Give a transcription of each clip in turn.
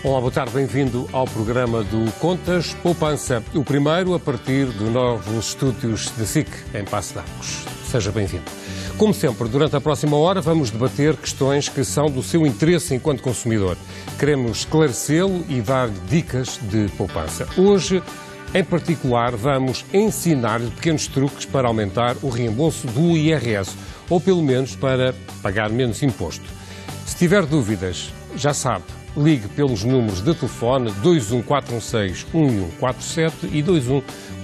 Olá, boa tarde, bem-vindo ao programa do Contas Poupança, o primeiro a partir dos novos estúdios da SIC, em Passo de Arcos. Seja bem-vindo. Como sempre, durante a próxima hora vamos debater questões que são do seu interesse enquanto consumidor. Queremos esclarecê-lo e dar-lhe dicas de poupança. Hoje, em particular, vamos ensinar-lhe pequenos truques para aumentar o reembolso do IRS, ou pelo menos para pagar menos imposto. Se tiver dúvidas, já sabe, ligue pelos números de telefone 21416-1147 e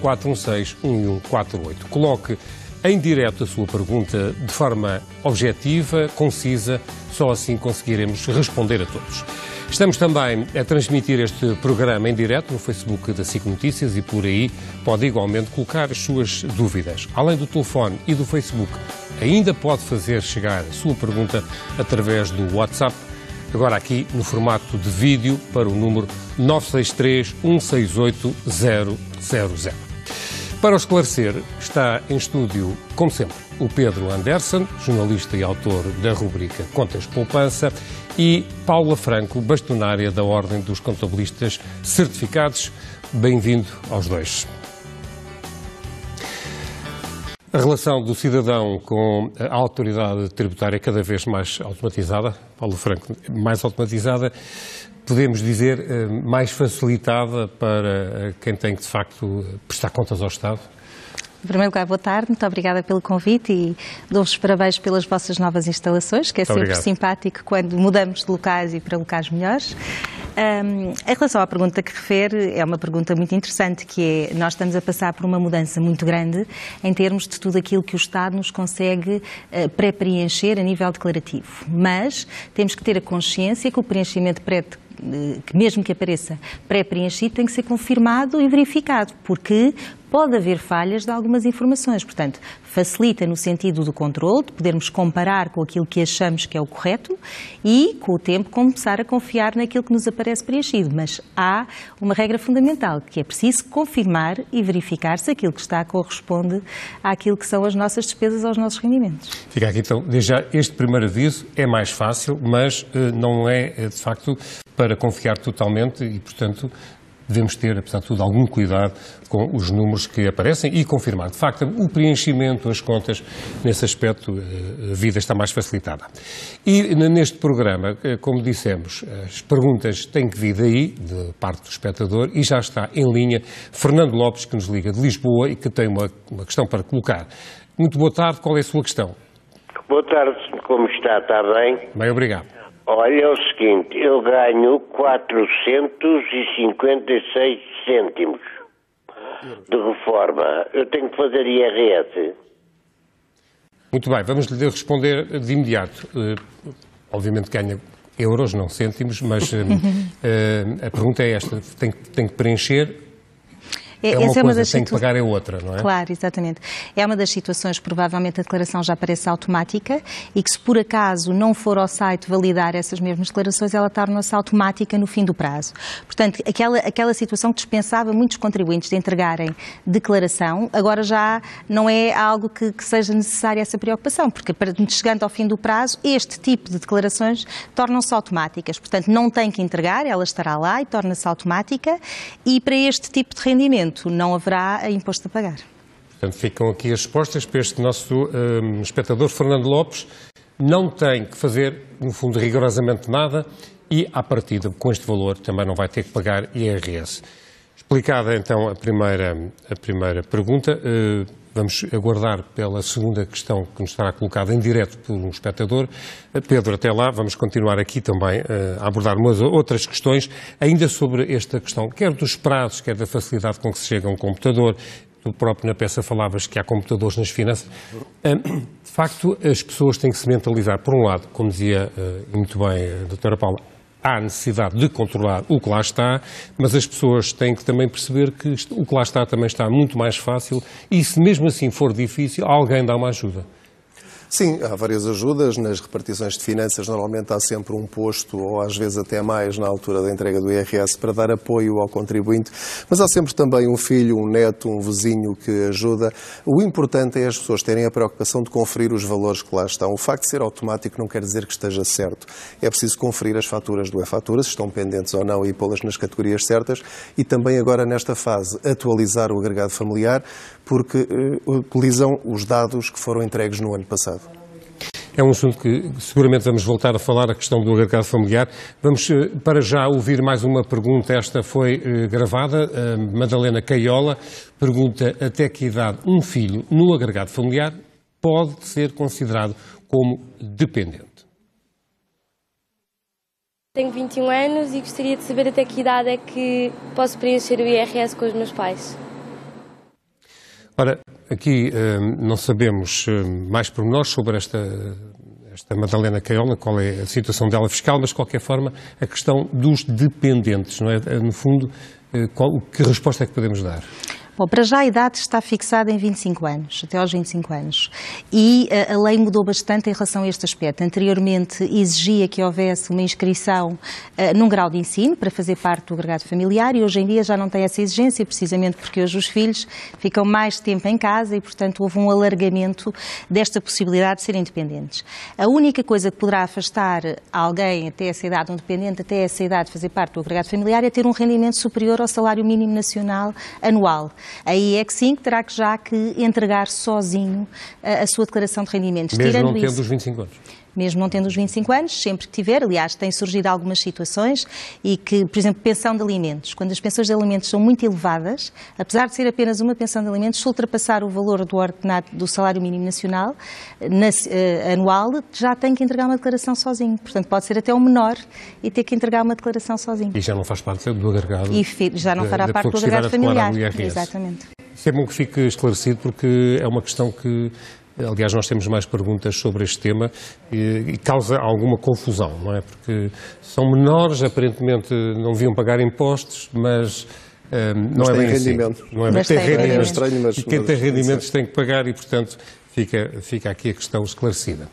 21416-1148. Coloque em direto a sua pergunta de forma objetiva, concisa, só assim conseguiremos responder a todos. Estamos também a transmitir este programa em direto no Facebook da SIC Notícias e por aí pode igualmente colocar as suas dúvidas. Além do telefone e do Facebook, ainda pode fazer chegar a sua pergunta através do WhatsApp, agora aqui no formato de vídeo para o número 963-168-000. Para o esclarecer, está em estúdio, como sempre, o Pedro Anderson, jornalista e autor da rubrica Contas Poupança, e Paula Franco, bastonária da Ordem dos Contabilistas Certificados. Bem-vindo aos dois. A relação do cidadão com a autoridade tributária é cada vez mais automatizada. Paulo Franco, mais automatizada, podemos dizer mais facilitada para quem tem que, de facto, prestar contas ao Estado? Em primeiro lugar, boa tarde, muito obrigada pelo convite e dou-vos parabéns pelas vossas novas instalações, que é sempre obrigado. Simpático quando mudamos de locais e para locais melhores. Em relação à pergunta que refere, é uma pergunta muito interessante, que é, nós estamos a passar por uma mudança muito grande em termos de tudo aquilo que o Estado nos consegue pré-preencher a nível declarativo. Mas temos que ter a consciência que o preenchimento que mesmo que apareça pré-preenchido tem que ser confirmado e verificado, porque pode haver falhas de algumas informações. Portanto, facilita no sentido do controle, de podermos comparar com aquilo que achamos que é o correto e, com o tempo, começar a confiar naquilo que nos aparece preenchido. Mas há uma regra fundamental, que é preciso confirmar e verificar se aquilo que está corresponde àquilo que são as nossas despesas, aos nossos rendimentos. Fica aqui, então, desde já, este primeiro aviso é mais fácil, mas não é, de facto, para confiar totalmente e, portanto, devemos ter, apesar de tudo, algum cuidado com os números que aparecem e confirmar. De facto, o preenchimento, as contas, nesse aspecto, a vida está mais facilitada. E neste programa, como dissemos, as perguntas têm que vir daí, de parte do espectador, e já está em linha Fernando Lopes, que nos liga de Lisboa e que tem uma questão para colocar. Muito boa tarde, qual é a sua questão? Boa tarde, como está? Está bem? Bem, obrigado. Olha, é o seguinte, eu ganho 456 cêntimos de reforma. Eu tenho que fazer IRS? Muito bem, vamos lhe responder de imediato. Obviamente ganha euros, não cêntimos, mas a pergunta é esta, tem que preencher. É uma coisa, tem que pagar é outra, não é? Claro, exatamente. É uma das situações que provavelmente a declaração já aparece automática e que, se por acaso não for ao site validar essas mesmas declarações, ela torna-se automática no fim do prazo. Portanto, aquela situação que dispensava muitos contribuintes de entregarem declaração, agora já não é algo que seja necessária essa preocupação, porque chegando ao fim do prazo, este tipo de declarações tornam-se automáticas. Portanto, não tem que entregar, ela estará lá e torna-se automática, e para este tipo de rendimento não haverá imposto a pagar. Portanto, ficam aqui as respostas para este nosso espectador Fernando Lopes. Não tem que fazer, no fundo, rigorosamente nada e, à partida, com este valor, também não vai ter que pagar IRS. Explicada, então, a primeira pergunta, vamos aguardar pela segunda questão que nos estará colocada em direto por um espectador. Pedro, até lá, vamos continuar aqui também a abordar umas outras questões, ainda sobre esta questão, quer dos prazos, quer da facilidade com que se chega a um computador. Tu próprio na peça falavas que há computadores nas finanças. De facto, as pessoas têm que se mentalizar, por um lado, como dizia muito bem a doutora Paula, há necessidade de controlar o que lá está, mas as pessoas têm que também perceber que o que lá está também está muito mais fácil e, se mesmo assim for difícil, alguém dá uma ajuda. Sim, há várias ajudas. Nas repartições de finanças normalmente há sempre um posto, ou às vezes até mais, na altura da entrega do IRS para dar apoio ao contribuinte. Mas há sempre também um filho, um neto, um vizinho que ajuda. O importante é as pessoas terem a preocupação de conferir os valores que lá estão. O facto de ser automático não quer dizer que esteja certo. É preciso conferir as faturas do e-fatura, se estão pendentes ou não, e pô-las nas categorias certas. E também agora, nesta fase, atualizar o agregado familiar, porque utilizam os dados que foram entregues no ano passado. É um assunto que seguramente vamos voltar a falar, a questão do agregado familiar. Vamos, para já, ouvir mais uma pergunta. Esta foi gravada. Madalena Caiola pergunta até que idade um filho no agregado familiar pode ser considerado como dependente. Tenho 21 anos e gostaria de saber até que idade é que posso preencher o IRS com os meus pais. Ora, aqui não sabemos mais pormenores sobre esta Madalena Caiola, qual é a situação dela fiscal, mas de qualquer forma a questão dos dependentes, não é? No fundo, que resposta é que podemos dar? Bom, para já a idade está fixada em 25 anos, até aos 25 anos. E a lei mudou bastante em relação a este aspecto. Anteriormente exigia que houvesse uma inscrição num grau de ensino para fazer parte do agregado familiar e hoje em dia já não tem essa exigência, precisamente porque hoje os filhos ficam mais tempo em casa e, portanto, houve um alargamento desta possibilidade de serem independentes. A única coisa que poderá afastar alguém até essa idade, um dependente até essa idade de fazer parte do agregado familiar, é ter um rendimento superior ao salário mínimo nacional anual. Aí é que sim, que terá que já que entregar sozinho a sua declaração de rendimentos. Mesmo não tendo os 25 anos? Mesmo não tendo os 25 anos, sempre que tiver. Aliás, têm surgido algumas situações e que, por exemplo, pensão de alimentos. Quando as pensões de alimentos são muito elevadas, apesar de ser apenas uma pensão de alimentos, se ultrapassar o valor do ordenado do salário mínimo nacional anual, já tem que entregar uma declaração sozinho. Portanto, pode ser até um menor e ter que entregar uma declaração sozinho. E já não faz parte do agregado. E já não fará parte do agregado familiar. Exatamente. Isso é bom que fique esclarecido porque é uma questão que... Aliás, nós temos mais perguntas sobre este tema e causa alguma confusão, não é? Porque são menores, aparentemente não deviam pagar impostos, mas não é bem assim. Não é bem assim. Tem rendimentos. E quem tem rendimentos tem que pagar e, portanto, fica aqui a questão esclarecida.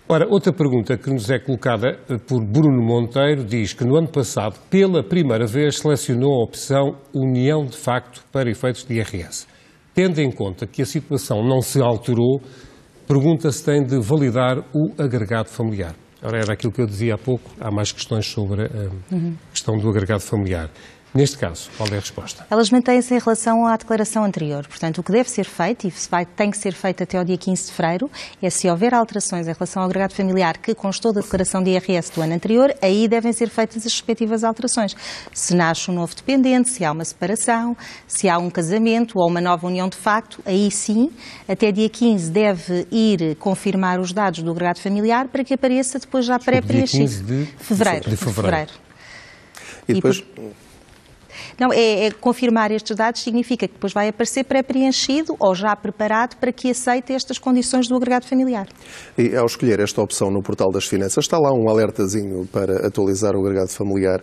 Ora, outra pergunta que nos é colocada por Bruno Monteiro diz que no ano passado, pela primeira vez, selecionou a opção União de Facto para efeitos de IRS. Tendo em conta que a situação não se alterou, pergunta se tem de validar o agregado familiar. Ora, era aquilo que eu dizia há pouco, há mais questões sobre a questão do agregado familiar. Neste caso, qual é a resposta? Elas mantêm-se em relação à declaração anterior. Portanto, o que deve ser feito, e tem que ser feito até ao dia 15 de fevereiro, é se houver alterações em relação ao agregado familiar que constou da declaração de IRS do ano anterior, aí devem ser feitas as respectivas alterações. Se nasce um novo dependente, se há uma separação, se há um casamento ou uma nova união de facto, aí sim, até dia 15 deve ir confirmar os dados do agregado familiar para que apareça depois já pré-preenchido. De fevereiro. E depois... Não, confirmar estes dados significa que depois vai aparecer pré-preenchido ou já preparado para que aceite estas condições do agregado familiar. E ao escolher esta opção no portal das finanças, está lá um alertazinho para atualizar o agregado familiar.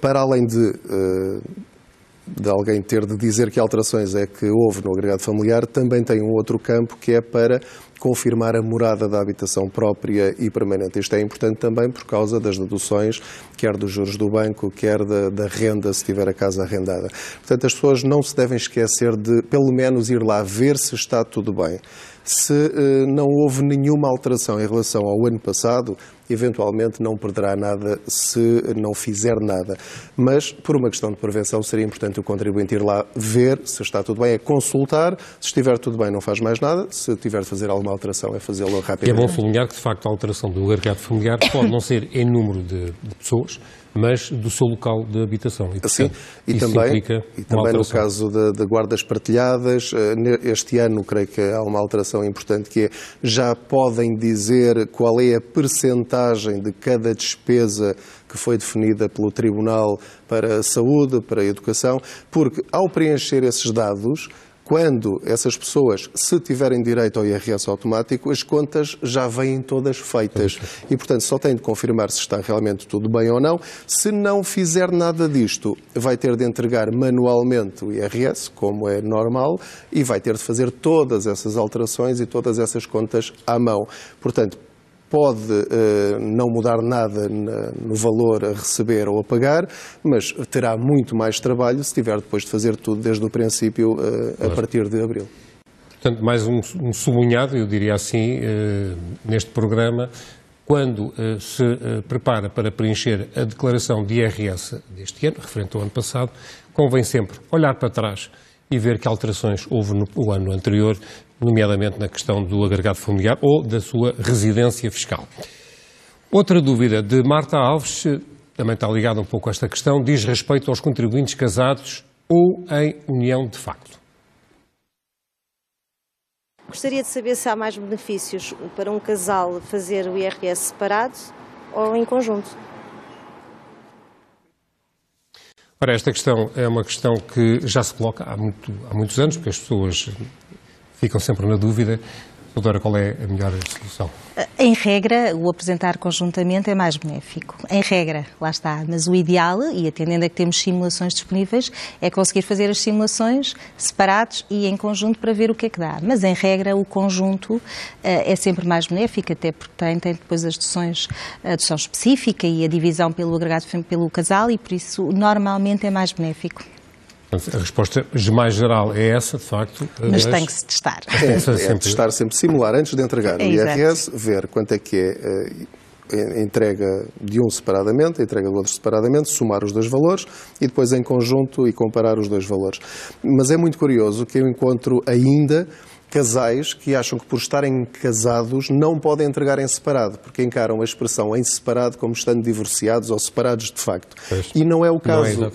Para além de alguém ter de dizer que alterações é que houve no agregado familiar, também tem um outro campo que é para confirmar a morada da habitação própria e permanente. Isto é importante também por causa das deduções, quer dos juros do banco, quer da renda, se tiver a casa arrendada. Portanto, as pessoas não se devem esquecer de, pelo menos, ir lá ver se está tudo bem. Se não houve nenhuma alteração em relação ao ano passado, eventualmente não perderá nada se não fizer nada. Mas, por uma questão de prevenção, seria importante o contribuinte ir lá ver se está tudo bem, é consultar. Se estiver tudo bem, não faz mais nada. Se tiver de fazer alguma alteração, é fazê-lo rapidamente. E é bom sublinhar que, de facto, a alteração do agregado familiar pode não ser em número de pessoas, mas do seu local de habitação. E, portanto, e também no caso de guardas partilhadas, este ano creio que há uma alteração importante que é, já podem dizer qual é a percentagem de cada despesa que foi definida pelo Tribunal para a Saúde, para a Educação, porque ao preencher esses dados, Quando essas pessoas, se tiverem direito ao IRS automático, as contas já vêm todas feitas. E, portanto, só tem de confirmar se está realmente tudo bem ou não. Se não fizer nada disto, vai ter de entregar manualmente o IRS, como é normal, e vai ter de fazer todas essas alterações e todas essas contas à mão. Portanto, pode não mudar nada no valor a receber ou a pagar, mas terá muito mais trabalho se tiver depois de fazer tudo desde o princípio a partir de abril. Portanto, mais um sublinhado, eu diria assim, neste programa, quando se prepara para preencher a declaração de IRS deste ano, referente ao ano passado, convém sempre olhar para trás e ver que alterações houve no ano anterior, nomeadamente na questão do agregado familiar ou da sua residência fiscal. Outra dúvida de Marta Alves, também está ligada um pouco a esta questão, diz respeito aos contribuintes casados ou em união de facto. Gostaria de saber se há mais benefícios para um casal fazer o IRS separado ou em conjunto. Ora, esta questão é uma questão que já se coloca há muitos anos, porque as pessoas ficam sempre na dúvida. Doutora, qual é a melhor solução? Em regra, o apresentar conjuntamente é mais benéfico. Em regra, lá está. Mas o ideal, e atendendo a que temos simulações disponíveis, é conseguir fazer as simulações separados e em conjunto para ver o que é que dá. Mas, em regra, o conjunto é sempre mais benéfico, até porque tem depois a dedução específica e a divisão pelo agregado pelo casal e, por isso, normalmente é mais benéfico. A resposta mais geral é essa, de facto. Mas tem que se testar. É testar sempre, simular antes de entregar o IRS, ver quanto é que é a entrega de um separadamente, a entrega do outro separadamente, somar os dois valores e depois em conjunto e comparar os dois valores. Mas é muito curioso que eu encontro ainda casais que acham que por estarem casados não podem entregar em separado, porque encaram a expressão em separado como estando divorciados ou separados de facto. E não é o caso.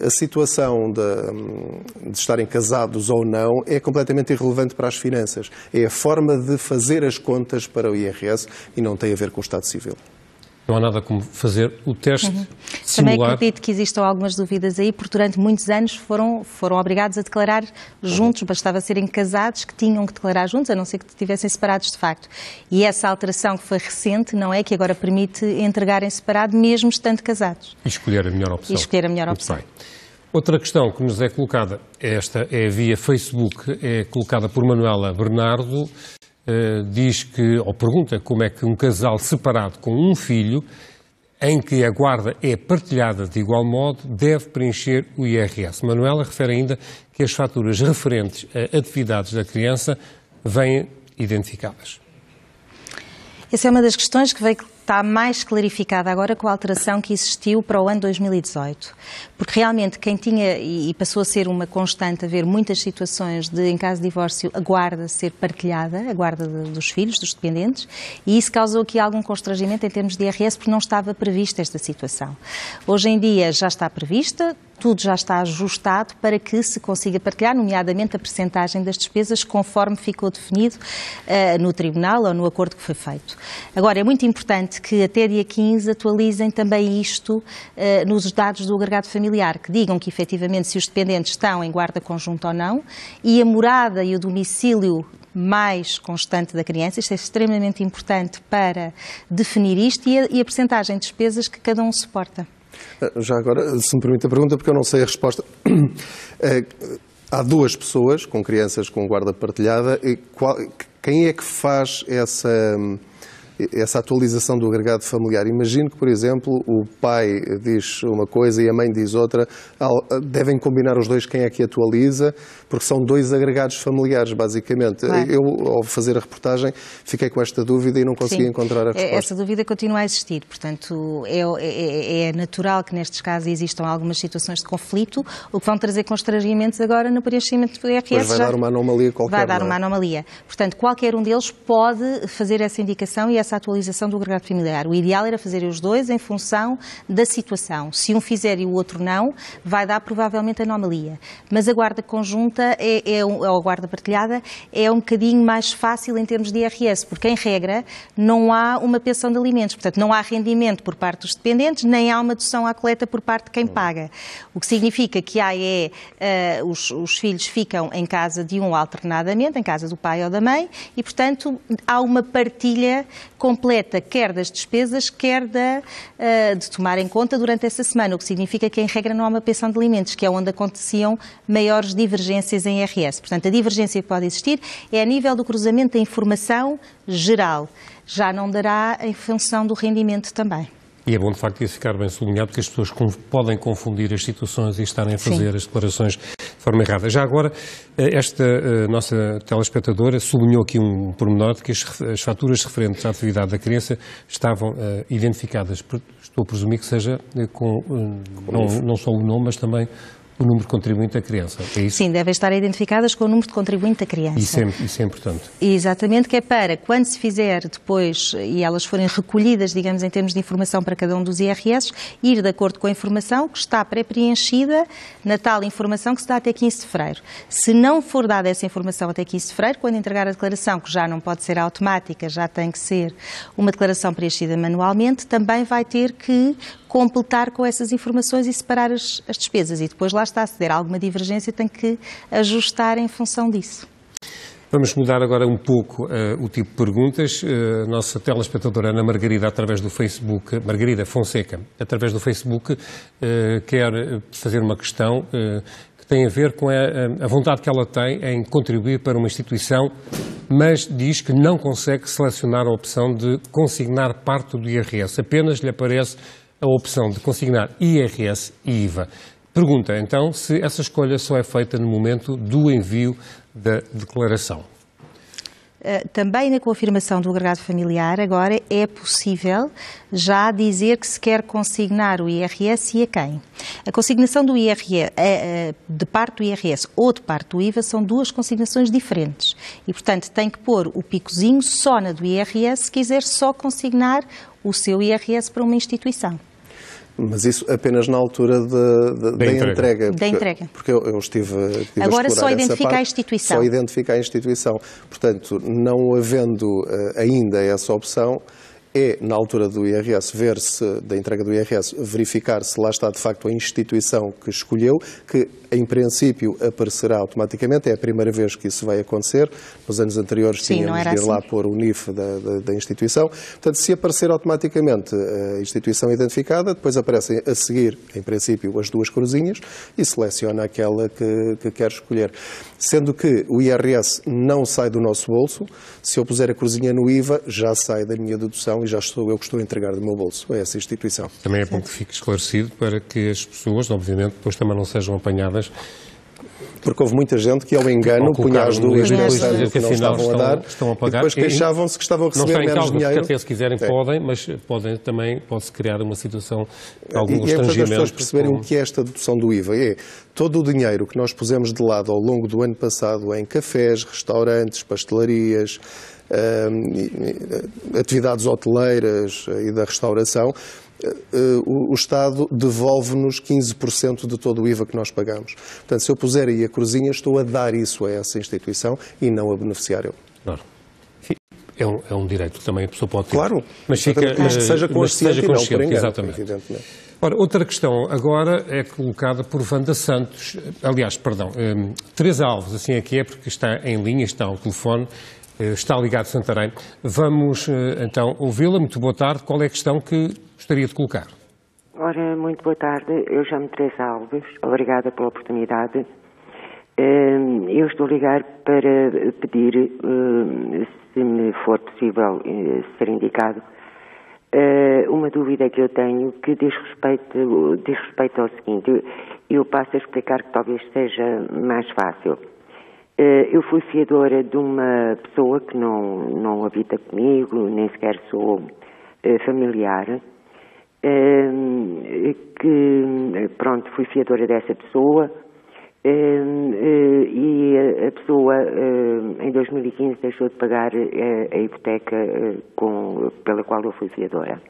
A situação de estarem casados ou não é completamente irrelevante para as finanças. É a forma de fazer as contas para o IRS e não tem a ver com o Estado Civil. Não há nada como fazer o teste Também simular. acredito que existam algumas dúvidas aí, porque durante muitos anos foram obrigados a declarar juntos, bastava serem casados que tinham que declarar juntos, a não ser que estivessem separados de facto. E essa alteração que foi recente, não é, que agora permite entregar em separado, mesmo estando casados. E escolher a melhor opção. E escolher a melhor opção. Muito bem. Outra questão que nos é colocada, esta é via Facebook, é colocada por Manuela Bernardo, diz que, ou pergunta como é que um casal separado com um filho, em que a guarda é partilhada de igual modo, deve preencher o IRS. Manuela refere ainda que as faturas referentes a atividades da criança vêm identificadas. Essa é uma das questões que está mais clarificada agora com a alteração que existiu para o ano 2018. Porque realmente quem tinha, e passou a ser uma constante, haver muitas situações de, em caso de divórcio, a guarda ser partilhada, a guarda dos filhos, dos dependentes, e isso causou aqui algum constrangimento em termos de IRS, porque não estava prevista esta situação. Hoje em dia já está prevista, tudo já está ajustado para que se consiga partilhar, nomeadamente a percentagem das despesas, conforme ficou definido no Tribunal ou no acordo que foi feito. Agora, é muito importante que até dia 15 atualizem também isto nos dados do agregado familiar, que digam que efetivamente se os dependentes estão em guarda conjunta ou não, e a morada e o domicílio mais constante da criança. Isto é extremamente importante para definir isto e a percentagem de despesas que cada um suporta. Já agora, se me permite a pergunta, porque eu não sei a resposta. Há duas pessoas com crianças com guarda partilhada. Quem é que faz essa atualização do agregado familiar? Imagino que, por exemplo, o pai diz uma coisa e a mãe diz outra. Devem combinar os dois quem é que atualiza, porque são dois agregados familiares, basicamente. Claro. Eu, ao fazer a reportagem, fiquei com esta dúvida e não consegui encontrar a resposta. Essa dúvida continua a existir. Portanto, é natural que nestes casos existam algumas situações de conflito, o que vão trazer constrangimentos agora no preenchimento do IRS. Pois vai dar uma anomalia qualquer. Vai dar uma anomalia. Portanto, qualquer um deles pode fazer essa indicação e essa essa atualização do agregado familiar. O ideal era fazer os dois em função da situação. Se um fizer e o outro não, vai dar provavelmente anomalia. Mas a guarda conjunta, ou a guarda partilhada, é um bocadinho mais fácil em termos de IRS, porque em regra não há uma pensão de alimentos, portanto não há rendimento por parte dos dependentes, nem há uma dedução à coleta por parte de quem paga. O que significa que há os filhos ficam em casa de um alternadamente, em casa do pai ou da mãe, e portanto há uma partilha completa, quer das despesas, quer de tomar em conta durante essa semana, o que significa que em regra não há uma pensão de alimentos, que é onde aconteciam maiores divergências em IRS. Portanto, a divergência que pode existir é a nível do cruzamento da informação geral. Já não dará em função do rendimento também. E é bom, de facto, isso ficar bem sublinhado, porque as pessoas podem confundir as situações e estarem a fazer as declarações de forma errada. Já agora, esta nossa telespectadora sublinhou aqui um pormenor de que as faturas referentes à atividade da criança estavam identificadas. Estou a presumir que seja com não só o nome, mas também o número de contribuinte da criança, é isso? Sim, devem estar identificadas com o número de contribuinte da criança. Isso é importante. Exatamente, que é para, quando se fizer depois, e elas forem recolhidas, digamos, em termos de informação para cada um dos IRS, ir de acordo com a informação que está pré-preenchida na tal informação que se dá até 15 de fevereiro. Se não for dada essa informação até 15 de fevereiro, quando entregar a declaração, que já não pode ser automática, já tem que ser uma declaração preenchida manualmente, também vai ter que completar com essas informações e separar as despesas. E depois lá está, se der alguma divergência, tem que ajustar em função disso. Vamos mudar agora um pouco o tipo de perguntas. A nossa telespectadora Ana Margarida, através do Facebook, Margarida Fonseca, através do Facebook, quer fazer uma questão que tem a ver com a vontade que ela tem em contribuir para uma instituição, mas diz que não consegue selecionar a opção de consignar parte do IRS. Apenas lhe aparece a opção de consignar IRS e IVA. Pergunta, então, se essa escolha só é feita no momento do envio da declaração. Também na confirmação do agregado familiar, agora é possível já dizer que se quer consignar o IRS e a quem. A consignação do IRS, de parte do IRS ou de parte do IVA, são duas consignações diferentes. E, portanto, tem que pôr o picozinho só na do IRS se quiser só consignar o seu IRS para uma instituição. Mas isso apenas na altura da entrega. Da entrega. Porque eu estive agora a só identifica parte, a instituição. Só identifica a instituição. Portanto, não havendo ainda essa opção, é na altura do IRS da entrega do IRS, verificar se lá está de facto a instituição que escolheu, que em princípio aparecerá automaticamente. É a primeira vez que isso vai acontecer. Nos anos anteriores tínhamos de ir lá pôr o NIF da instituição. Portanto, se aparecer automaticamente a instituição identificada, depois aparecem a seguir, em princípio, as duas cruzinhas e seleciona aquela que quer escolher. Sendo que o IRS não sai do nosso bolso, se eu puser a cruzinha no IVA, já sai da minha dedução e já sou eu que estou a entregar do meu bolso a essa instituição. Também é bom que fique esclarecido para que as pessoas, obviamente, depois também não sejam apanhadas. Porque houve muita gente que, ao engano, punha as dúvidas que não estavam a dar e depois queixavam-se que estavam a receber menos dinheiro. Não até se quiserem podem, mas pode-se criar uma situação de algum estrangimento. E é importante as pessoas perceberem o que é esta dedução do IVA. É todo o dinheiro que nós pusemos de lado ao longo do ano passado em cafés, restaurantes, pastelarias, atividades hoteleiras e da restauração, o Estado devolve-nos 15% de todo o IVA que nós pagamos. Portanto, se eu puser aí a cruzinha, estou a dar isso a essa instituição e não a beneficiar eu. Claro. É um direito que também a pessoa pode ter. Claro, mas que seja consciente e não por engano, exatamente. Evidentemente. Ora, outra questão agora é colocada por Wanda Santos, Teresa Alves, assim é que é, porque está em linha, está ao telefone, está ligado a Santarém. Vamos então ouvi-la. Muito boa tarde. Qual é a questão que gostaria de colocar? Ora, muito boa tarde. Eu chamo-me Teresa Alves. Obrigada pela oportunidade. Eu estou a ligar para pedir, se me for possível ser indicado, uma dúvida que eu tenho que diz respeito ao seguinte. Eu passo a explicar que talvez seja mais fácil. Eu fui fiadora de uma pessoa que não habita comigo, nem sequer sou familiar, fui fiadora dessa pessoa, e a pessoa em 2015 deixou de pagar a hipoteca pela qual eu fui fiadora.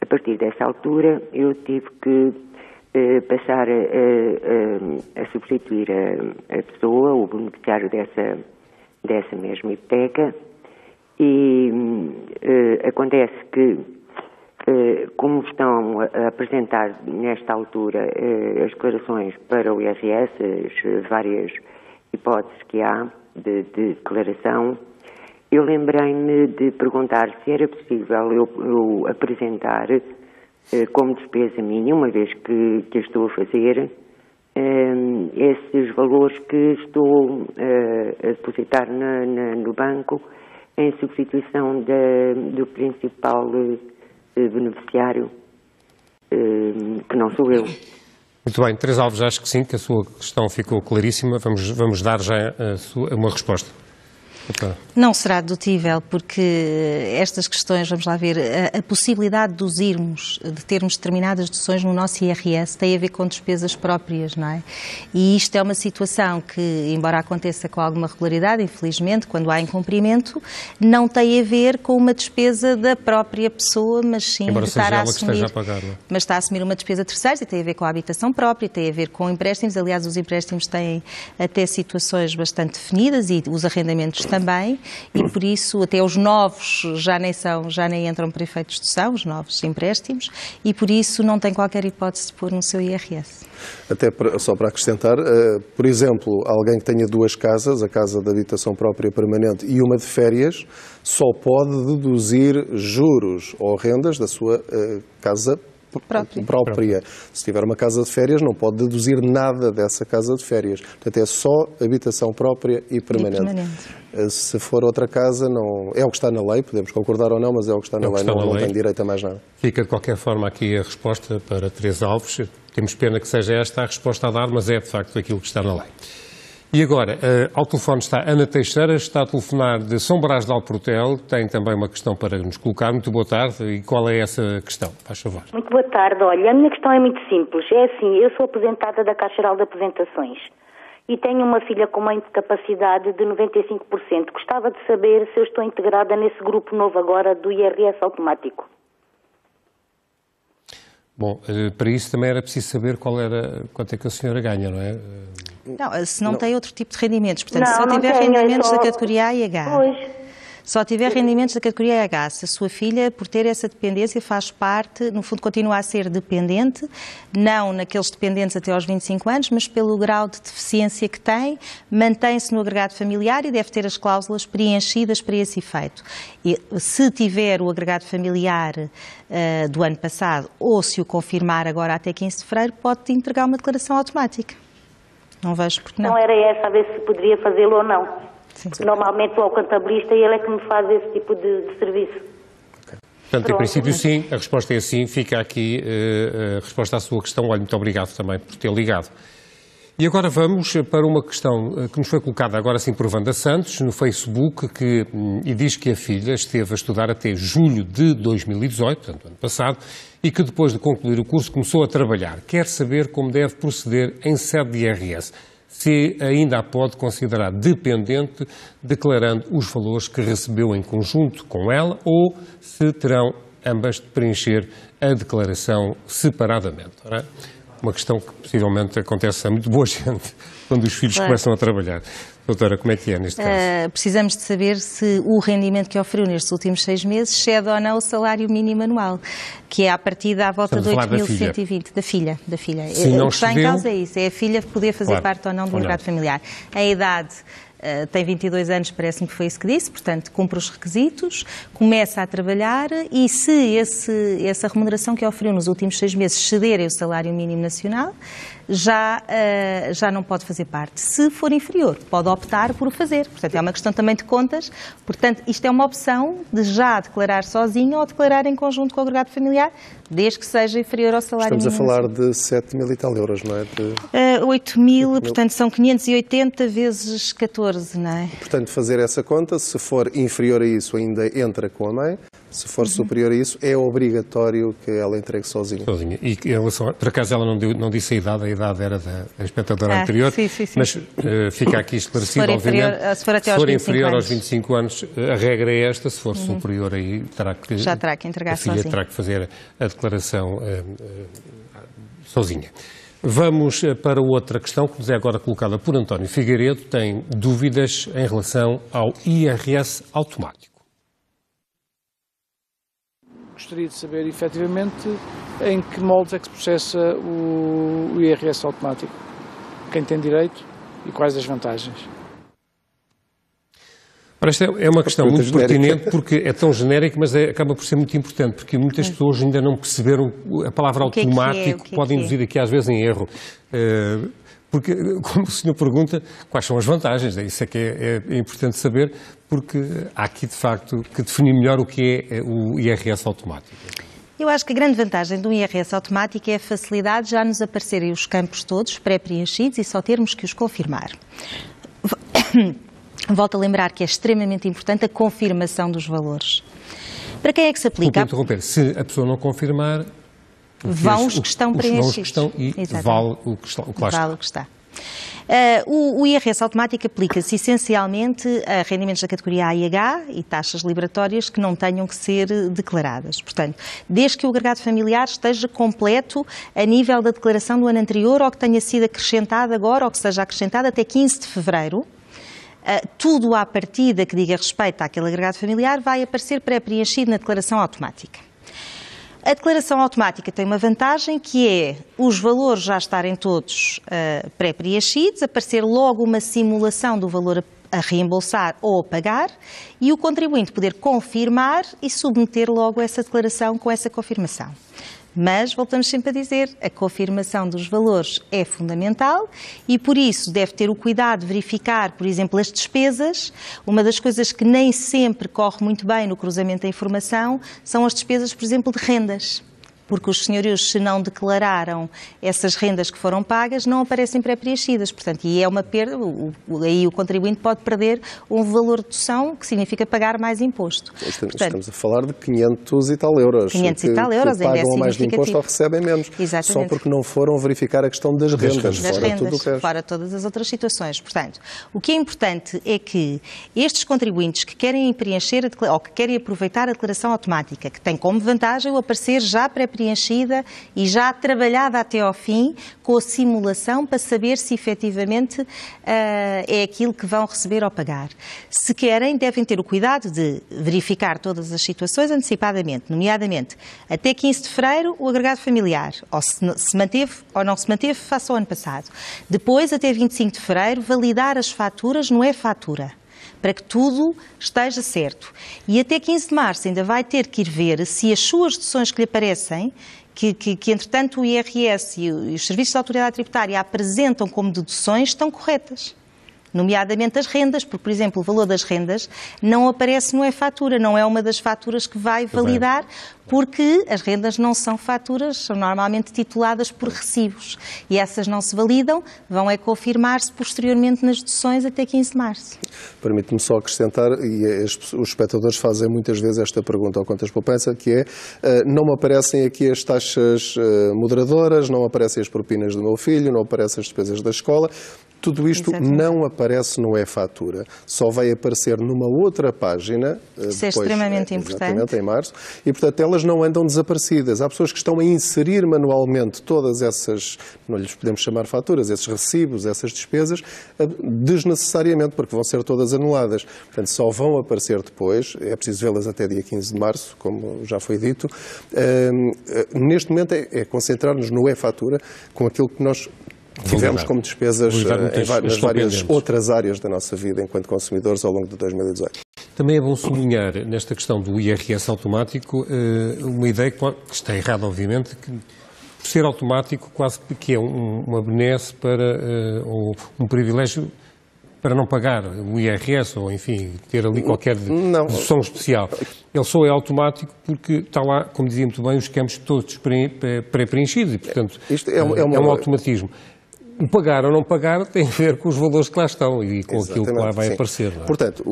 A partir dessa altura eu tive que passar a substituir a pessoa, o beneficiário dessa mesma hipoteca, e acontece que, como estão a apresentar nesta altura as declarações para o IRS, as várias hipóteses que há de declaração, eu lembrei-me de perguntar se era possível eu apresentar como despesa minha, uma vez que estou a fazer, esses valores que estou a depositar no banco em substituição do principal beneficiário, que não sou eu. Muito bem, Teresa Alves, acho que sim, que a sua questão ficou claríssima. Vamos dar já uma resposta. Não será dedutível, porque estas questões, vamos lá ver, a possibilidade de termos determinadas deduções no nosso IRS tem a ver com despesas próprias, não é? E isto é uma situação que, embora aconteça com alguma regularidade, infelizmente, quando há incumprimento, não tem a ver com uma despesa da própria pessoa, mas sim de estar a assumir, mas está a assumir uma despesa terceira, e tem a ver com a habitação própria, tem a ver com empréstimos. Aliás, os empréstimos têm até situações bastante definidas e os arrendamentos também, e por isso até os novos já nem entram para efeitos de dedução, os novos empréstimos, e por isso não tem qualquer hipótese de pôr no seu IRS. Até só para acrescentar, por exemplo, alguém que tenha duas casas, a casa de habitação própria permanente e uma de férias, só pode deduzir juros ou rendas da sua casa própria. Se tiver uma casa de férias, não pode deduzir nada dessa casa de férias. Portanto, é só habitação própria e permanente. Se for outra casa, não é o que está na lei, podemos concordar ou não, mas é o que está na lei, não tem direito a mais nada. Fica de qualquer forma aqui a resposta para Teresa Alves. Temos pena que seja esta a resposta a dar, mas é de facto aquilo que está na lei. E agora, ao telefone está Ana Teixeira, está a telefonar de São Brás de Alportel, tem também uma questão para nos colocar. Muito boa tarde, e qual é essa questão? Faz favor. Muito boa tarde. Olha, a minha questão é muito simples. É assim, eu sou aposentada da Caixa Geral de Aposentações e tenho uma filha com uma incapacidade de 95%. Gostava de saber se eu estou integrada nesse grupo novo agora do IRS automático. Bom, para isso também era preciso saber quanto é que a senhora ganha, não é? Não, se não tem outro tipo de rendimentos. Portanto, se só tiver rendimentos da categoria A e H. Pois. Só tiver rendimentos da categoria H, se a sua filha, por ter essa dependência, faz parte, no fundo, continua a ser dependente, não naqueles dependentes até aos 25 anos, mas pelo grau de deficiência que tem, mantém-se no agregado familiar e deve ter as cláusulas preenchidas para esse efeito. E, se tiver o agregado familiar do ano passado, ou se o confirmar agora até 15 de fevereiro, pode entregar uma declaração automática. Não vejo porque não. Não era essa, a ver se poderia fazê-lo ou não. Sim. Normalmente vou ao contabilista e ele é que me faz esse tipo de serviço. Okay. Portanto, em princípio sim, a resposta é sim, fica aqui a resposta à sua questão. Olha, muito obrigado também por ter ligado. E agora vamos para uma questão que nos foi colocada agora sim por Wanda Santos no Facebook, e diz que a filha esteve a estudar até julho de 2018, portanto ano passado, e que depois de concluir o curso começou a trabalhar. Quer saber como deve proceder em sede de IRS. Se ainda a pode considerar dependente, declarando os valores que recebeu em conjunto com ela, ou se terão ambas de preencher a declaração separadamente. Ora, uma questão que possivelmente acontece a muito boa gente quando os filhos começam a trabalhar. Doutora, como é que é neste caso? Precisamos de saber se o rendimento que oferiu nestes últimos 6 meses excede ou não o salário mínimo anual, que é a partir da volta de 8.120 da filha. Se não o que está em causa é isso, é a filha poder fazer parte ou não do agregado familiar. A idade tem 22 anos, parece-me que foi isso que disse, portanto, cumpre os requisitos, começa a trabalhar e se essa remuneração que oferiu nos últimos 6 meses excederem o salário mínimo nacional, já não pode fazer parte. Se for inferior, pode optar por o fazer. Portanto, é uma questão também de contas. Portanto, isto é uma opção de já declarar sozinho ou declarar em conjunto com o agregado familiar, desde que seja inferior ao salário mínimo. Estamos a falar de 7.000 e tal euros, não é? 8.000, portanto, são 580 vezes 14, não é? Portanto, fazer essa conta, se for inferior a isso, ainda entra com a mãe. Se for superior a isso, é obrigatório que ela entregue sozinha. E em relação por acaso ela não disse a idade era da espectadora anterior, sim. mas fica aqui esclarecido, obviamente, se for inferior aos 25 anos, a regra é esta, se for superior aí, já terá que entregar a filha sozinha. Terá que fazer a declaração sozinha. Vamos para outra questão que nos é agora colocada por António Figueiredo, tem dúvidas em relação ao IRS automático. Gostaria de saber, efetivamente, em que moldes é que se processa o IRS automático, quem tem direito e quais as vantagens. Ora, esta é uma questão muito pertinente porque é tão genérica, mas acaba por ser muito importante, porque muitas pessoas ainda não perceberam a palavra automático, pode induzir aqui às vezes em erro. Porque, como o senhor pergunta, quais são as vantagens? Isso é que é importante saber, porque há aqui, de facto, que definir melhor o que é o IRS automático. Eu acho que a grande vantagem do IRS automático é a facilidade de já nos aparecerem os campos todos pré-preenchidos e só termos que os confirmar. Volto a lembrar que é extremamente importante a confirmação dos valores. Para quem é que se aplica? Vou interromper. Se a pessoa não confirmar... Vão os que estão preenchidos. Vale o que lá está. Vale o que está. O IRS automático aplica-se essencialmente a rendimentos da categoria A e H e taxas liberatórias que não tenham que ser declaradas. Portanto, desde que o agregado familiar esteja completo a nível da declaração do ano anterior ou que tenha sido acrescentado agora ou que seja acrescentado até 15 de fevereiro, tudo à partida que diga respeito àquele agregado familiar vai aparecer pré-preenchido na declaração automática. A declaração automática tem uma vantagem que é os valores já estarem todos pré-preenchidos, aparecer logo uma simulação do valor a reembolsar ou a pagar e o contribuinte poder confirmar e submeter logo essa declaração com essa confirmação. Mas, voltamos sempre a dizer, a confirmação dos valores é fundamental e, por isso, deve ter o cuidado de verificar, por exemplo, as despesas. Uma das coisas que nem sempre corre muito bem no cruzamento da informação são as despesas, por exemplo, de rendas. Porque os senhorios, se não declararam essas rendas que foram pagas, não aparecem pré-preenchidas. Portanto, e é uma perda, aí o contribuinte pode perder um valor de dedução, que significa pagar mais imposto. Estamos a falar de 500 e tal euros. 500 e tal euros, que pagam mais de imposto ou recebem menos. Exatamente. Só porque não foram verificar a questão das rendas, fora todas as outras situações. Portanto, o que é importante é que estes contribuintes que querem preencher ou que querem aproveitar a declaração automática, que tem como vantagem o aparecer já preenchida e já trabalhada até ao fim com a simulação para saber se efetivamente é aquilo que vão receber ou pagar. Se querem, devem ter o cuidado de verificar todas as situações antecipadamente, nomeadamente até 15 de fevereiro o agregado familiar, ou se manteve ou não se manteve face ao ano passado. Depois, até 25 de fevereiro, validar as faturas no e-fatura, para que tudo esteja certo. E até 15 de março ainda vai ter que ir ver se as suas deduções que lhe aparecem, que entretanto o IRS e os serviços da autoridade tributária apresentam como deduções, estão corretas. Nomeadamente as rendas, porque, por exemplo, o valor das rendas não aparece no e-fatura, não é uma das faturas que vai validar, porque as rendas não são faturas, são normalmente tituladas por recibos. E essas não se validam, vão confirmar-se posteriormente nas deduções até 15 de março. Permite-me só acrescentar, e os espectadores fazem muitas vezes esta pergunta ao Contas Poupança, que é, não me aparecem aqui as taxas moderadoras, não aparecem as propinas do meu filho, não aparecem as despesas da escola. Tudo isto não aparece no e-fatura, só vai aparecer numa outra página. Isso é extremamente importante. Exatamente, em março. E, portanto, elas não andam desaparecidas. Há pessoas que estão a inserir manualmente todas essas, não lhes podemos chamar faturas, esses recibos, essas despesas, desnecessariamente, porque vão ser todas anuladas. Portanto, só vão aparecer depois, é preciso vê-las até dia 15 de março, como já foi dito. Neste momento é concentrar-nos no e-fatura com aquilo que nós tivemos como despesas nas várias outras áreas da nossa vida enquanto consumidores ao longo de 2018. Também é bom sublinhar, nesta questão do IRS automático, uma ideia que está errada, obviamente, que por ser automático quase que é uma benesse para, ou um privilégio para não pagar o IRS ou, enfim, ter ali qualquer dedução especial. Ele só é automático porque está lá, como dizia muito bem, os campos todos pré-preenchidos e, portanto, é um automatismo. O pagar ou não pagar tem a ver com os valores que lá estão e com aquilo que lá vai aparecer. Não é? Portanto,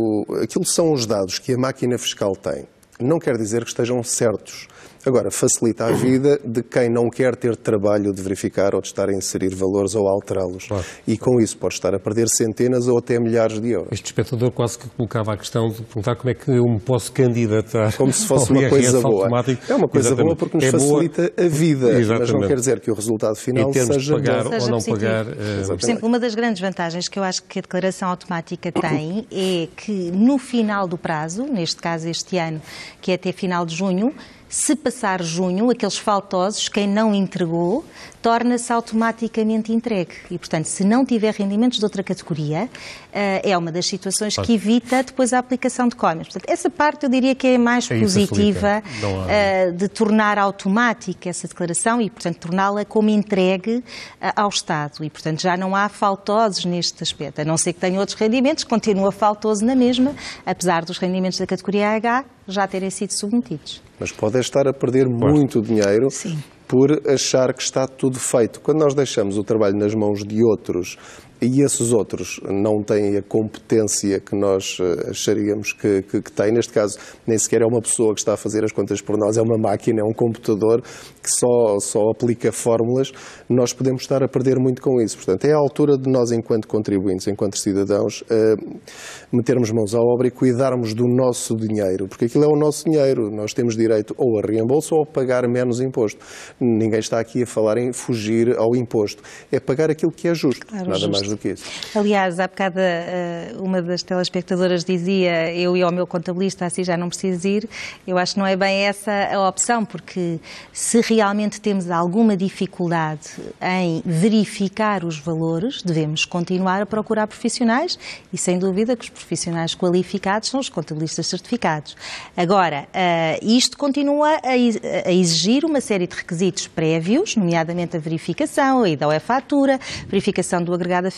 aquilo são os dados que a máquina fiscal tem não quer dizer que estejam certos. Agora, facilita a vida de quem não quer ter trabalho de verificar ou de estar a inserir valores ou a alterá-los. Claro. E com isso pode estar a perder centenas ou até milhares de euros. Este espectador quase que colocava a questão de perguntar como é que eu me posso candidatar. Como se fosse uma coisa boa. É uma coisa boa porque nos facilita a vida, mas não quer dizer que o resultado final seja pagar bom. ou não pagar. Por exemplo, uma das grandes vantagens que eu acho que a declaração automática tem é que no final do prazo, neste caso este ano, que é até final de junho, se passar junho, aqueles faltosos, quem não entregou, torna-se automaticamente entregue. E, portanto, se não tiver rendimentos de outra categoria, é uma das situações que evita depois a aplicação de COMES. Portanto, essa parte eu diria que é mais positiva de tornar automática essa declaração e, portanto, torná-la como entregue ao Estado. E, portanto, já não há faltosos neste aspecto. A não ser que tenha outros rendimentos, continua faltoso na mesma, apesar dos rendimentos da categoria H já terem sido submetidos. Mas pode estar a perder muito dinheiro por achar que está tudo feito. Quando nós deixamos o trabalho nas mãos de outros e esses outros não têm a competência que nós acharíamos que têm, neste caso nem sequer é uma pessoa que está a fazer as contas por nós, é uma máquina, é um computador que só aplica fórmulas, nós podemos estar a perder muito com isso. Portanto, é a altura de nós, enquanto contribuintes, enquanto cidadãos, metermos mãos à obra e cuidarmos do nosso dinheiro, porque aquilo é o nosso dinheiro, nós temos direito ou a reembolso ou a pagar menos imposto. Ninguém está aqui a falar em fugir ao imposto, é pagar aquilo que é justo, nada mais do que isso. Aliás, há bocado uma das telespectadoras dizia, eu e ao meu contabilista, assim já não preciso ir. Eu acho que não é bem essa a opção, porque se realmente temos alguma dificuldade em verificar os valores, devemos continuar a procurar profissionais e, sem dúvida, que os profissionais qualificados são os contabilistas certificados. Agora, isto continua a exigir uma série de requisitos prévios, nomeadamente a verificação, a ida ao e-fatura, verificação do agregado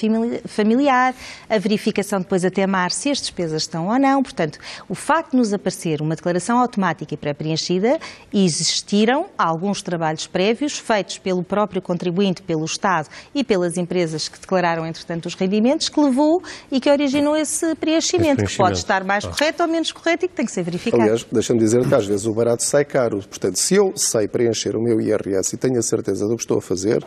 familiar, a verificação depois até março se as despesas estão ou não. Portanto, o facto de nos aparecer uma declaração automática e pré-preenchida, existiram alguns trabalhos prévios feitos pelo próprio contribuinte, pelo Estado e pelas empresas que declararam, entretanto, os rendimentos, que levou e que originou esse preenchimento, que pode estar mais correto ou menos correto e que tem que ser verificado. Aliás, deixa-me dizer que às vezes o barato sai caro. Portanto, se eu sei preencher o meu IRS e tenho a certeza do que estou a fazer,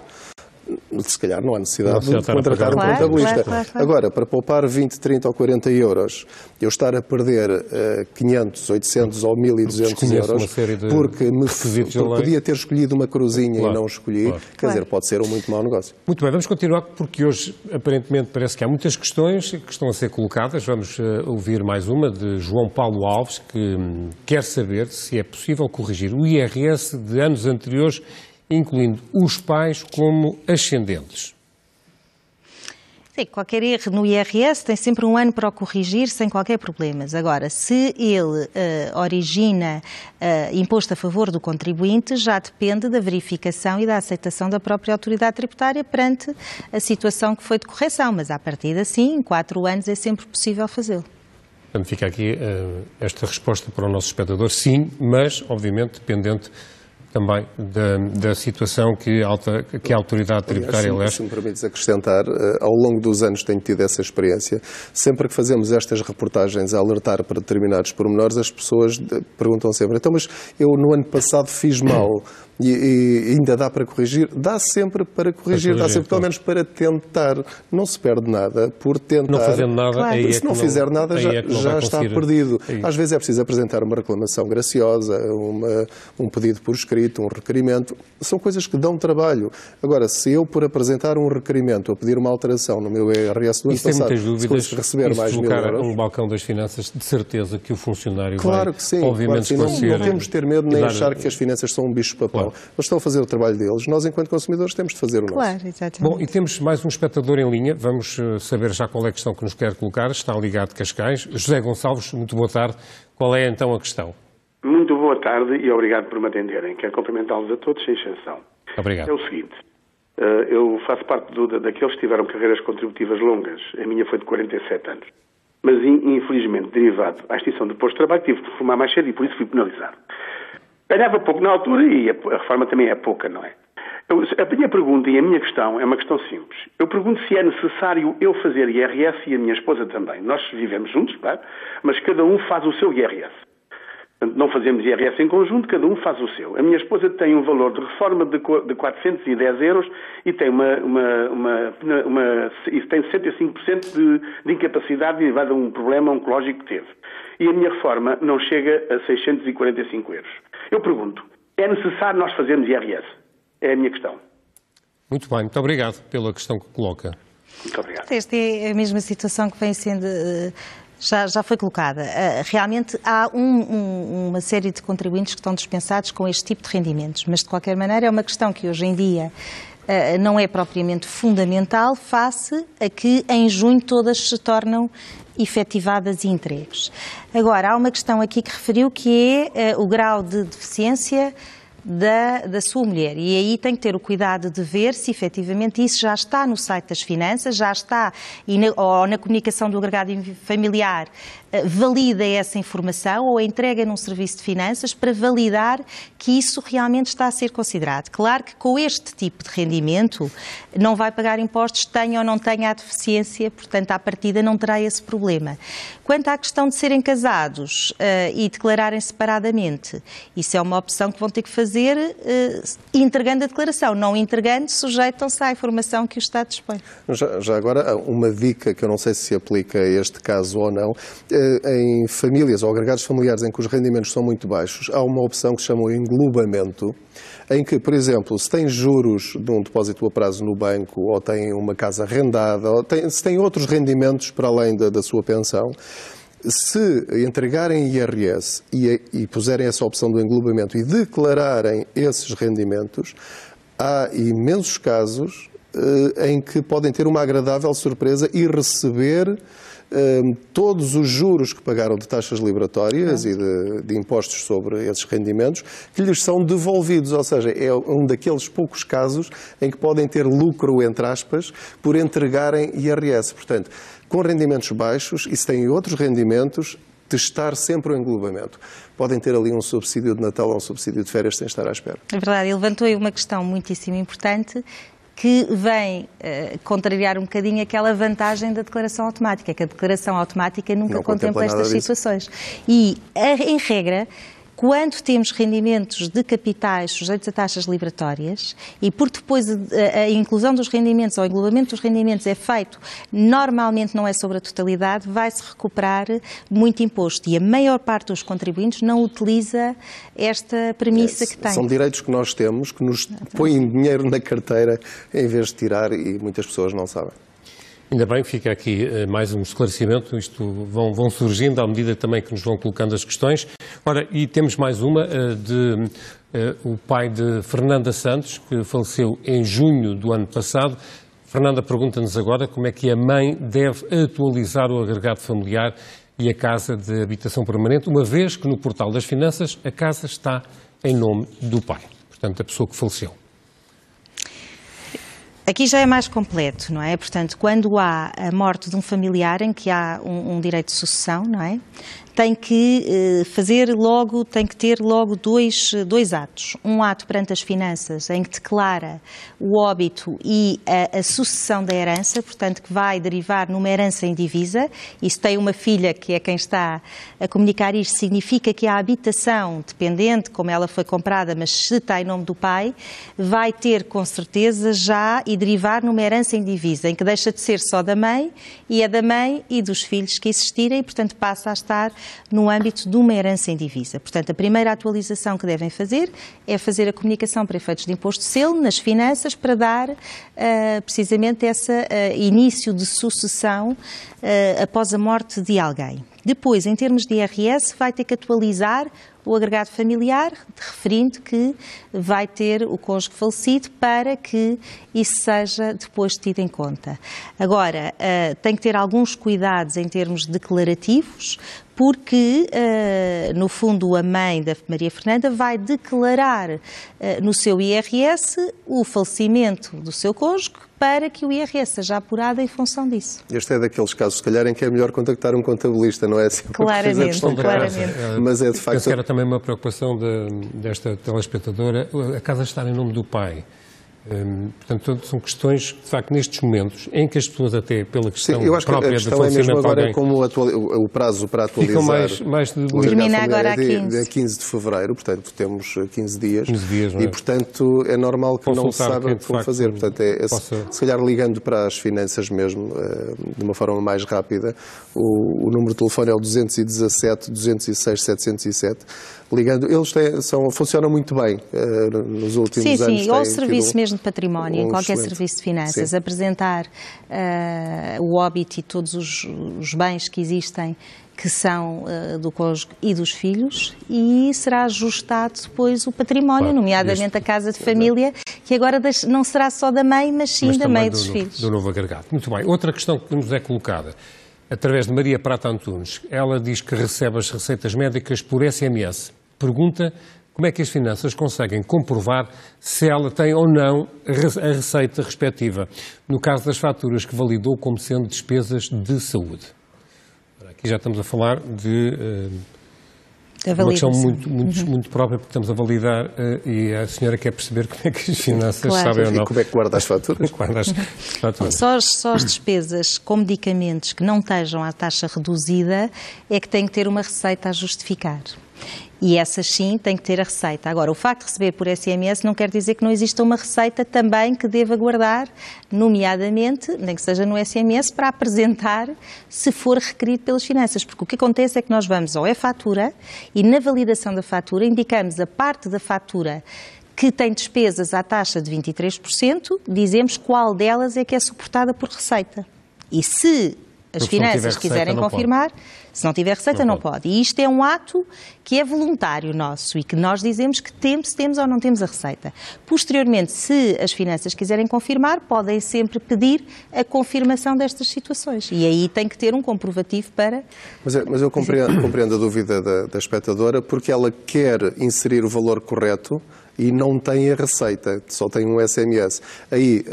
se calhar não há necessidade de contratar um contabilista. Claro. Agora, para poupar 20, 30 ou 40 euros, eu estar a perder 500, 800 ou 1.200 euros porque podia ter escolhido uma cruzinha e não escolhi, quer dizer, pode ser um muito mau negócio. Muito bem, vamos continuar porque hoje aparentemente parece que há muitas questões que estão a ser colocadas. Vamos ouvir mais uma de João Paulo Alves, que quer saber se é possível corrigir o IRS de anos anteriores, incluindo os pais como ascendentes. Sim, qualquer erro no IRS tem sempre um ano para o corrigir sem qualquer problema. Agora, se ele origina imposto a favor do contribuinte, já depende da verificação e da aceitação da própria autoridade tributária perante a situação que foi de correção. Mas, a partir daí, em 4 anos é sempre possível fazê-lo. Portanto, fica aqui esta resposta para o nosso espectador, sim, mas, obviamente, dependente também da situação que a autoridade tributária leva. Se me permites acrescentar, ao longo dos anos tenho tido essa experiência. Sempre que fazemos estas reportagens a alertar para determinados pormenores, as pessoas perguntam sempre, então, mas eu no ano passado fiz mal e ainda dá para corrigir? Dá sempre para corrigir, dá sempre pelo menos para tentar. Não se perde nada por tentar. Não fazendo nada, aí se não fizer nada, já está perdido. Às vezes é preciso apresentar uma reclamação graciosa, um pedido por escrito, um requerimento. São coisas que dão trabalho. Agora, se eu, por apresentar um requerimento, a pedir uma alteração no meu IRS do ano passado, se receber mais €1.000... um balcão das finanças, de certeza que o funcionário vai, obviamente, esclarecer. Não temos de ter medo nem achar que as finanças são um bicho-papão. Eles estão a fazer o trabalho deles. Nós, enquanto consumidores, temos de fazer o nosso. Claro, exatamente. Bom, e temos mais um espectador em linha. Vamos saber já qual é a questão que nos quer colocar. Está ligado de Cascais. José Gonçalves, muito boa tarde. Qual é, então, a questão? Muito boa tarde e obrigado por me atenderem. Quero cumprimentá-los a todos, sem exceção. Obrigado. É o seguinte, eu faço parte daqueles que tiveram carreiras contributivas longas. A minha foi de 47 anos. Mas, infelizmente, derivado à extinção do posto de trabalho, tive que reformar mais cedo e por isso fui penalizado. Ganhava pouco na altura e a reforma também é pouca, não é? A minha pergunta e a minha questão é uma questão simples. Eu pergunto se é necessário eu fazer IRS e a minha esposa também. Nós vivemos juntos, claro, mas cada um faz o seu IRS. Não fazemos IRS em conjunto, cada um faz o seu. A minha esposa tem um valor de reforma de 410 euros e tem tem 65% de incapacidade derivada de um problema oncológico que teve. E a minha reforma não chega a 645 euros. Eu pergunto, é necessário nós fazermos IRS? É a minha questão. Muito bem, muito obrigado pela questão que coloca. Muito obrigado. Esta é a mesma situação que vem sendo... Já foi colocada. Realmente há uma série de contribuintes que estão dispensados com este tipo de rendimentos, mas de qualquer maneira é uma questão que hoje em dia não é propriamente fundamental face a que em junho todas se tornam efetivadas e entregues. Agora, há uma questão aqui que referiu que é o grau de deficiência da sua mulher. E aí tem que ter o cuidado de ver se efetivamente isso já está no site das finanças, já está, ou na comunicação do agregado familiar, valida essa informação ou entrega num serviço de finanças para validar que isso realmente está a ser considerado. Claro que com este tipo de rendimento não vai pagar impostos, tenha ou não tenha a deficiência, portanto, à partida não terá esse problema. Quanto à questão de serem casados e declararem separadamente, isso é uma opção que vão ter que fazer entregando a declaração. Não entregando, sujeitam-se à informação que o Estado dispõe. Já agora, uma dica que eu não sei se aplica a este caso ou não. Em famílias ou agregados familiares em que os rendimentos são muito baixos, há uma opção que se chama o englobamento, em que, por exemplo, se tem juros de um depósito a prazo no banco, ou tem uma casa arrendada, ou se tem outros rendimentos para além da sua pensão, se entregarem IRS e puserem essa opção do englobamento e declararem esses rendimentos, há imensos casos em que podem ter uma agradável surpresa e receber todos os juros que pagaram de taxas liberatórias e de impostos sobre esses rendimentos que lhes são devolvidos, ou seja, é um daqueles poucos casos em que podem ter lucro, entre aspas, por entregarem IRS. Portanto, com rendimentos baixos e se têm outros rendimentos, testar sempre o englobamento. Podem ter ali um subsídio de Natal ou um subsídio de férias sem estar à espera. É verdade, ele levantou aí uma questão muitíssimo importante que vem contrariar um bocadinho aquela vantagem da declaração automática, que a declaração automática nunca contempla estas situações. E, em regra, quando temos rendimentos de capitais sujeitos a taxas liberatórias e por depois a inclusão dos rendimentos ou o englobamento dos rendimentos é feito, normalmente não é sobre a totalidade, vai-se recuperar muito imposto. E a maior parte dos contribuintes não utiliza esta premissa que tem. São direitos que nós temos, que nos põem dinheiro na carteira em vez de tirar e muitas pessoas não sabem. Ainda bem que fica aqui mais um esclarecimento, isto vão surgindo à medida também que nos vão colocando as questões. Ora, e temos mais uma o pai de Fernanda Santos, que faleceu em junho do ano passado. Fernanda pergunta-nos agora como é que a mãe deve atualizar o agregado familiar e a casa de habitação permanente, uma vez que no portal das finanças a casa está em nome do pai, portanto, a pessoa que faleceu. Aqui já é mais completo, não é? Portanto, quando há a morte de um familiar em que há um direito de sucessão, não é? Tem que ter logo dois atos. Um ato perante as finanças em que declara o óbito e a sucessão da herança, portanto que vai derivar numa herança indivisa. E se tem uma filha que é quem está a comunicar isto, significa que a habitação dependente, como ela foi comprada, mas se está em nome do pai, vai ter com certeza já e derivar numa herança indivisa, em que deixa de ser só da mãe e é da mãe e dos filhos que existirem e, portanto, passa a estar no âmbito de uma herança indivisa. Portanto, a primeira atualização que devem fazer é fazer a comunicação para efeitos de imposto de selo nas finanças para dar precisamente esse início de sucessão após a morte de alguém. Depois, em termos de IRS, vai ter que atualizar o agregado familiar, referindo que vai ter o cônjuge falecido para que isso seja depois tido em conta. Agora, tem que ter alguns cuidados em termos declarativos, porque, no fundo, a mãe da Maria Fernanda vai declarar no seu IRS o falecimento do seu cônjuge para que o IRS seja apurado em função disso. Este é daqueles casos, se calhar, em que é melhor contactar um contabilista, não é? Claramente, claramente. Mas é de facto... Penso que era também uma preocupação desta telespectadora, a casa estar em nome do pai. Portanto, são questões, de facto, nestes momentos, em que as pessoas, até pela questão eu acho própria que a questão é mesmo agora como o prazo para atualizar. Mais termina agora a 15. É 15 de fevereiro, portanto, temos 15 dias. 15 dias, não é? E, portanto, é normal que não se saiba o que vão fazer. Portanto, se calhar ligando para as finanças mesmo, de uma forma mais rápida, o número de telefone é o 217 206 707. Ligando, eles funcionam muito bem nos últimos anos. Sim, ou o serviço mesmo de património, em qualquer serviço de finanças, apresentar o óbito e todos os bens que existem, que são do cônjuge e dos filhos, e será ajustado depois o património, nomeadamente a casa de família, que agora não será só da mãe, mas sim da mãe e dos filhos. Do novo agregado. Muito bem. Outra questão que nos é colocada, através de Maria Prata Antunes, ela diz que recebe as receitas médicas por SMS. Pergunta como é que as finanças conseguem comprovar se ela tem ou não a receita respectiva, no caso das faturas que validou como sendo despesas de saúde. Aqui já estamos a falar de uma questão muito própria, porque estamos a validar e a senhora quer perceber como é que as finanças sabem ou não. E como é que guarda as faturas? Só as despesas com medicamentos que não estejam à taxa reduzida é que têm que ter uma receita a justificar. E essas sim têm que ter a receita. Agora, o facto de receber por SMS não quer dizer que não exista uma receita também que deva guardar, nomeadamente, nem que seja no SMS, para apresentar se for requerido pelas finanças. Porque o que acontece é que nós vamos ao e-fatura e na validação da fatura indicamos a parte da fatura que tem despesas à taxa de 23%, dizemos qual delas é que é suportada por receita. E se as finanças quiserem confirmar, se não tiver receita, não pode. E isto é um ato que é voluntário nosso e que nós dizemos que temos ou não temos a receita. Posteriormente, se as finanças quiserem confirmar, podem sempre pedir a confirmação destas situações. E aí tem que ter um comprovativo para... Mas eu compreendo a dúvida da espectadora, porque ela quer inserir o valor correto e não tem a receita, só tem um SMS. Aí,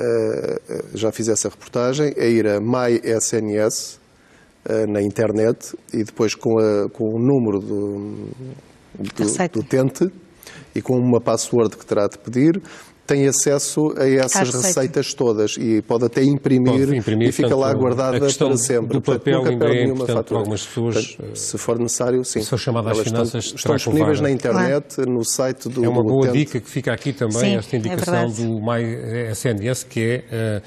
já fiz essa reportagem, é ir a MySNS na internet e depois com o número do utente e com uma password que terá de pedir, tem acesso a essas receitas todas e pode até imprimir e fica lá guardada para sempre. Do papel nunca ainda perde é nenhuma importante para fatura. algumas pessoas. Portanto, se for necessário, sim. Se for chamada às finanças, estão disponíveis na internet, no site do É uma boa utente. dica que fica aqui também, sim, esta indicação do MySNS, que é...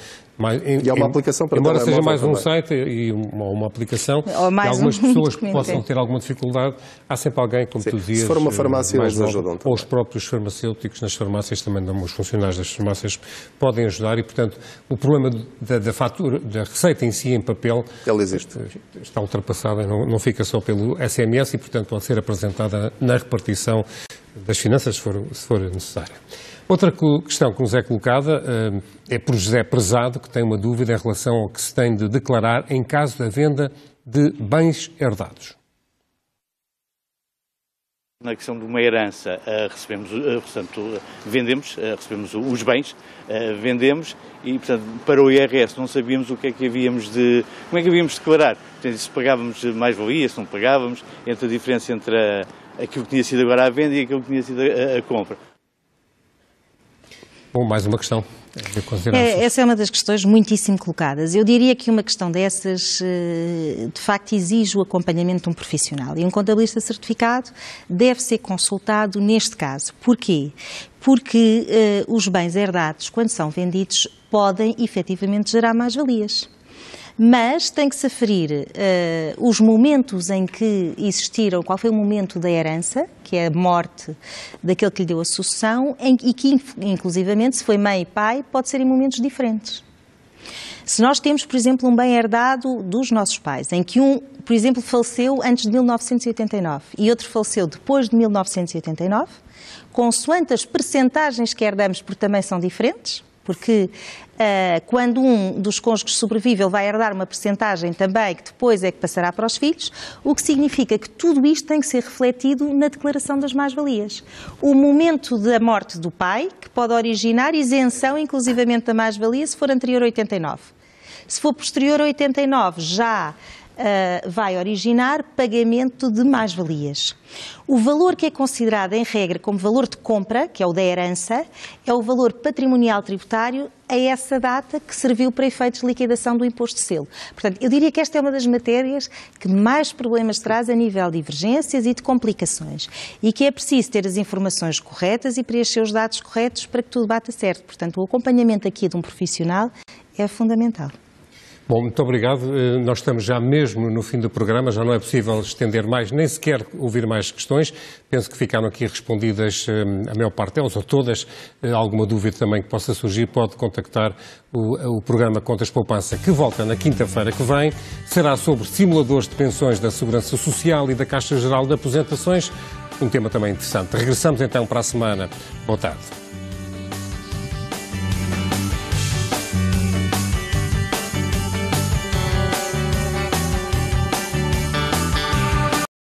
E há uma aplicação para embora seja mais um também. site e uma aplicação, ou mais e algumas pessoas que documento. possam ter alguma dificuldade, há sempre alguém, como tu dizias, se for uma farmácia, eles ajudam. Ou os próprios farmacêuticos nas farmácias também, os funcionários das farmácias podem ajudar e, portanto, o problema da fatura, da receita em si em papel, ela existe. Está ultrapassada, não fica só pelo SMS e, portanto, pode ser apresentada na repartição das finanças, se for necessário. Outra questão que nos é colocada é por José Prezado, que tem uma dúvida em relação ao que se tem de declarar em caso da venda de bens herdados. Na questão de uma herança, recebemos os bens, vendemos e, portanto, para o IRS não sabíamos o que é que havíamos como é que havíamos de declarar. Portanto, se pagávamos mais-valia, se não pagávamos, entre a diferença entre aquilo que tinha sido agora à venda e aquilo que tinha sido a compra. Bom, mais uma questão. Essa é uma das questões muitíssimo colocadas. Eu diria que uma questão dessas, de facto, exige o acompanhamento de um profissional. E um contabilista certificado deve ser consultado neste caso. Porquê? Porque os bens herdados, quando são vendidos, podem efetivamente gerar mais-valias. Mas tem que se aferir os momentos em que existiram, qual foi o momento da herança, que é a morte daquele que lhe deu a sucessão, e que, inclusivamente, se foi mãe e pai, pode ser em momentos diferentes. Se nós temos, por exemplo, um bem herdado dos nossos pais, em que um, por exemplo, faleceu antes de 1989 e outro faleceu depois de 1989, consoante as percentagens que herdamos, porque também são diferentes, porque quando um dos cônjuges sobrevive, ele vai herdar uma percentagem também que depois é que passará para os filhos, o que significa que tudo isto tem que ser refletido na declaração das mais-valias. O momento da morte do pai, que pode originar isenção, inclusivamente da mais-valia, se for anterior a 89. Se for posterior a 89, já vai originar pagamento de mais-valias. O valor que é considerado em regra como valor de compra, que é o da herança, é o valor patrimonial tributário a essa data que serviu para efeitos de liquidação do imposto de selo. Portanto, eu diria que esta é uma das matérias que mais problemas traz a nível de divergências e de complicações e que é preciso ter as informações corretas e preencher os dados corretos para que tudo bata certo. Portanto, o acompanhamento aqui de um profissional é fundamental. Bom, muito obrigado. Nós estamos já mesmo no fim do programa, já não é possível estender mais, nem sequer ouvir mais questões. Penso que ficaram aqui respondidas a maior parte delas, ou todas. Alguma dúvida também que possa surgir, pode contactar o programa Contas Poupança, que volta na quinta-feira que vem. Será sobre simuladores de pensões da Segurança Social e da Caixa Geral de Aposentações. Um tema também interessante. Regressamos então para a semana. Boa tarde.